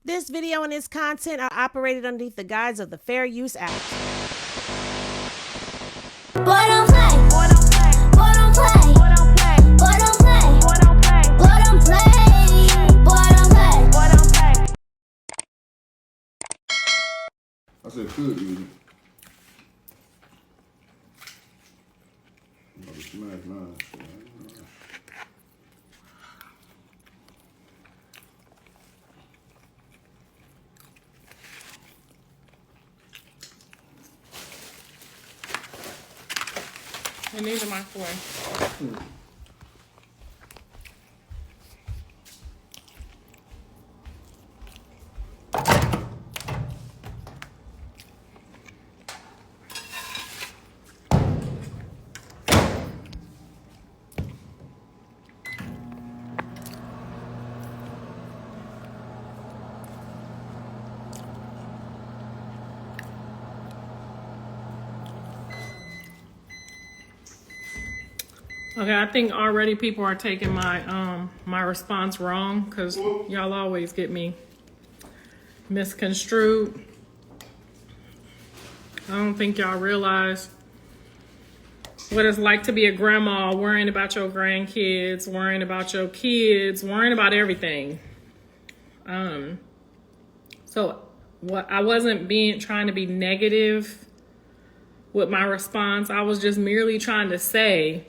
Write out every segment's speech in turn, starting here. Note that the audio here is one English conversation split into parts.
This video and its content are operated underneath the guise of the Fair Use Act. Boy don't play. Boy don't play. Boy don't play. Boy don't play. Boy don't play. Boy don't play. Boy don't play. Boy don't play. Boy don't play. I said could eat it. I'm about to smash mine. And these are my four. Okay, I think already people are taking my my response wrong because y'all always get me misconstrued. I don't think y'all realize what it's like to be a grandma, worrying about your grandkids, worrying about your kids, worrying about everything. So what I wasn't trying to be negative with my response. I was just merely trying to say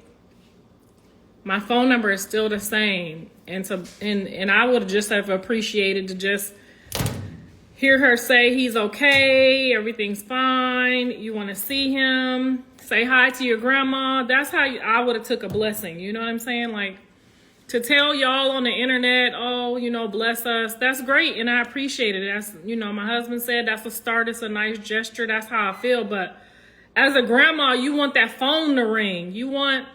my phone number is still the same, and I would just have appreciated to just hear her say he's okay, everything's fine, you want to see him, say hi to your grandma. That's how I would have took a blessing. You know what I'm saying? Like, to tell y'all on the internet, oh, you know, bless us, that's great, and I appreciate it. That's, you know, my husband said that's a start, it's a nice gesture, that's how I feel. But as a grandma, you want that phone to ring. You want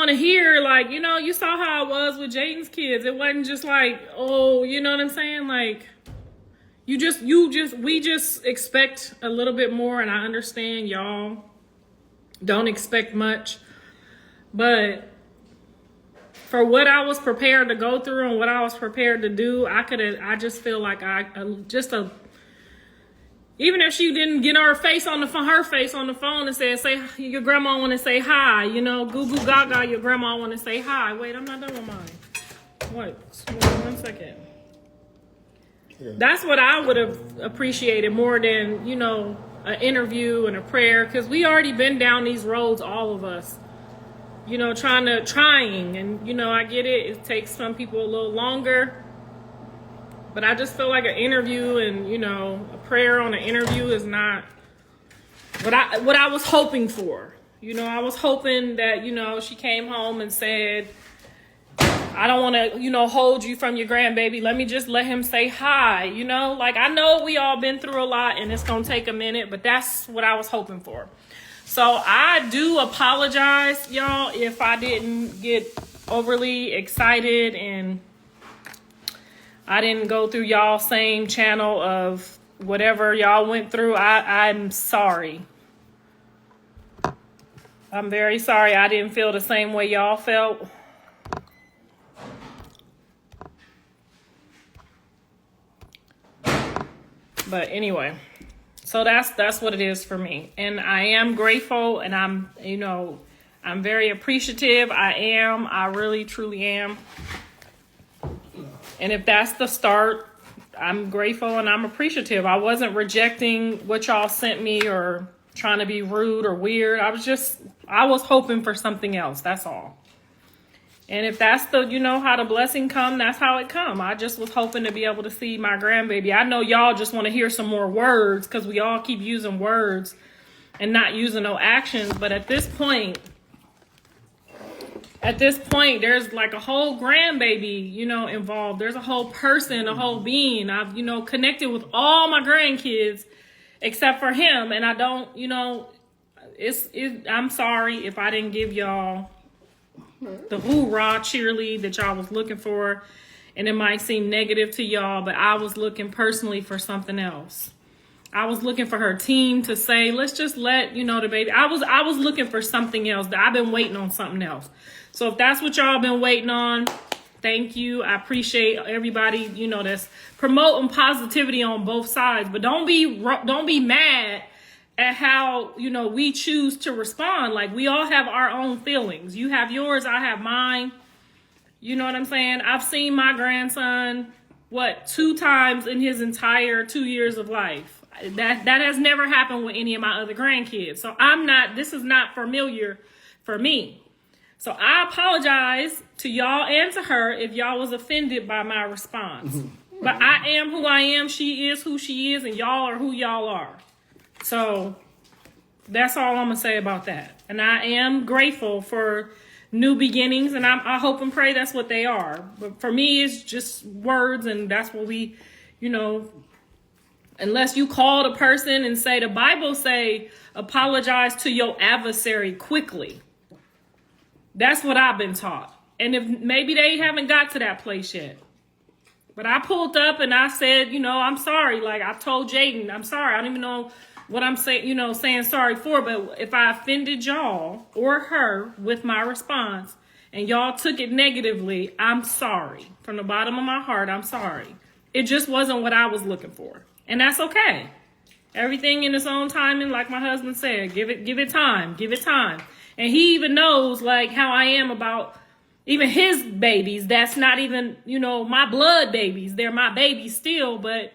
to hear, like, you know, you saw how it was with Jaden's kids. It wasn't just like, oh, you know what I'm saying? Like, we just expect a little bit more, and I understand y'all don't expect much. But for what I was prepared to go through and what I was prepared to do, I just feel like even if she didn't get her face on the phone and say your grandma want to say hi, you know, goo goo gaga, your grandma want to say hi. Wait, I'm not done with mine. Wait, 1 second. Yeah. That's what I would have appreciated more than, you know, an interview and a prayer, because we already been down these roads, all of us. You know, trying, and, you know, I get it. It takes some people a little longer. But I just feel like an interview and, you know, a prayer on an interview is not what I was hoping for. You know, I was hoping that, you know, she came home and said, I don't want to, you know, hold you from your grandbaby. Let me just let him say hi. You know, like, I know we all been through a lot and it's going to take a minute, but that's what I was hoping for. So I do apologize, y'all, if I didn't get overly excited and I didn't go through y'all same channel of whatever y'all went through. I'm sorry. I'm very sorry. I didn't feel the same way y'all felt. But anyway, so that's what it is for me. And I am grateful, and I'm very appreciative. I really, truly am. And if that's the start, I'm grateful and I'm appreciative. I wasn't rejecting what y'all sent me or trying to be rude or weird. I was hoping for something else. That's all. And if that's how the blessing come, that's how it come. I just was hoping to be able to see my grandbaby. I know y'all just want to hear some more words because we all keep using words and not using no actions. But at this point, there's like a whole grandbaby, you know, involved. There's a whole person, a whole being. I've, you know, connected with all my grandkids except for him. And I don't, you know, I'm sorry if I didn't give y'all the hoorah cheerlead that y'all was looking for. And it might seem negative to y'all, but I was looking personally for something else. I was looking for her team to say, let's just let, you know, the baby. I was looking for something else. I've been waiting on something else. So if that's what y'all been waiting on, Thank you. I appreciate everybody, you know, that's promoting positivity on both sides. But don't be mad at how, you know, we choose to respond. Like, we all have our own feelings. You have yours, I have mine. You know what I'm saying? I've seen my grandson, 2 times in his entire 2 years of life. That has never happened with any of my other grandkids. So this is not familiar for me. So I apologize to y'all and to her if y'all was offended by my response. But I am who I am, she is who she is, and y'all are who y'all are. So that's all I'm going to say about that. And I am grateful for new beginnings, and I hope and pray that's what they are. But for me, it's just words, and that's what we, you know, unless you call the person and say, the Bible say, apologize to your adversary quickly. That's what I've been taught. And if maybe they haven't got to that place yet. But I pulled up and I said, you know, I'm sorry. Like, I told Jaden, I'm sorry. I don't even know what I'm saying, you know, saying sorry for. But if I offended y'all or her with my response and y'all took it negatively, I'm sorry. From the bottom of my heart, I'm sorry. It just wasn't what I was looking for. And that's okay. Everything in its own timing, like my husband said, give it time, give it time. And he even knows, like, how I am about even his babies. That's not even, you know, my blood babies. They're my babies still, but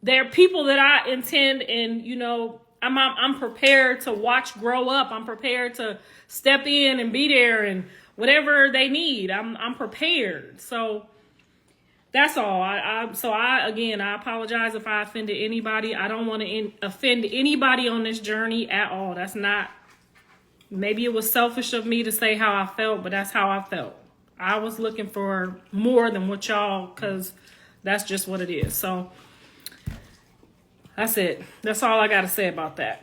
they're people that I intend, and, you know, I'm prepared to watch grow up. I'm prepared to step in and be there, and whatever they need, I'm prepared. So that's all. Again, I apologize if I offended anybody. I don't want to offend anybody on this journey at all. That's not. Maybe it was selfish of me to say how I felt, but that's how I felt. I was looking for more than what y'all, because that's just what it is. So that's it. That's all I got to say about that.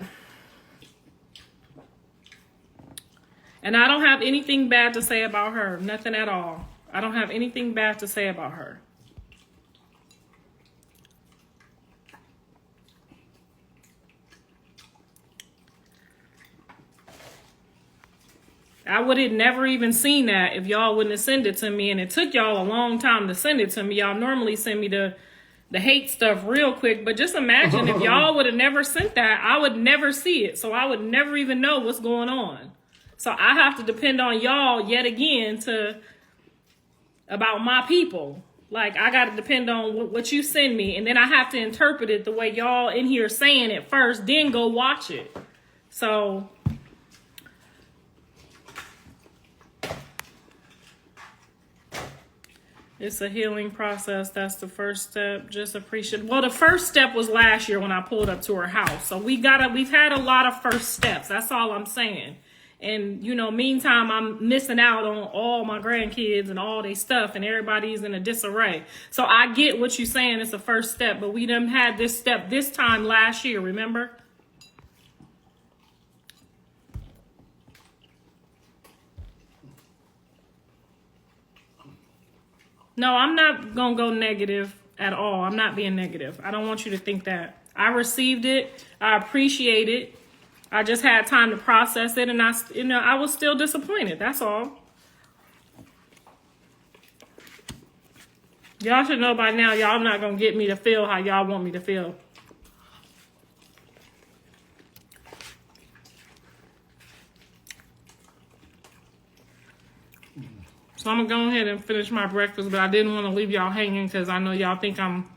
And I don't have anything bad to say about her. Nothing at all. I don't have anything bad to say about her. I would have never even seen that if y'all wouldn't have sent it to me. And it took y'all a long time to send it to me. Y'all normally send me the hate stuff real quick. But just imagine if y'all would have never sent that, I would never see it. So I would never even know what's going on. So I have to depend on y'all yet again about my people. Like, I got to depend on what you send me. And then I have to interpret it the way y'all in here saying it first, then go watch it. So it's a healing process. That's the first step. Just appreciate. Well, the first step was last year when I pulled up to her house. So we've had a lot of first steps. That's all I'm saying. And, you know, meantime, I'm missing out on all my grandkids and all their stuff, and everybody's in a disarray. So I get what you're saying. It's a first step, but we done had this step this time last year, remember? No, I'm not going to go negative at all. I'm not being negative. I don't want you to think that. I received it. I appreciate it. I just had time to process it, and I was still disappointed. That's all. Y'all should know by now, y'all not going to get me to feel how y'all want me to feel. So I'm going to go ahead and finish my breakfast, but I didn't want to leave y'all hanging because I know y'all think I'm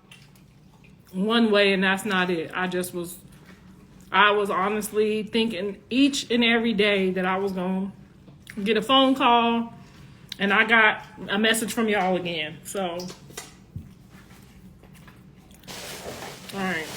one way, and that's not it. I was honestly thinking each and every day that I was going to get a phone call, and I got a message from y'all again. So, all right.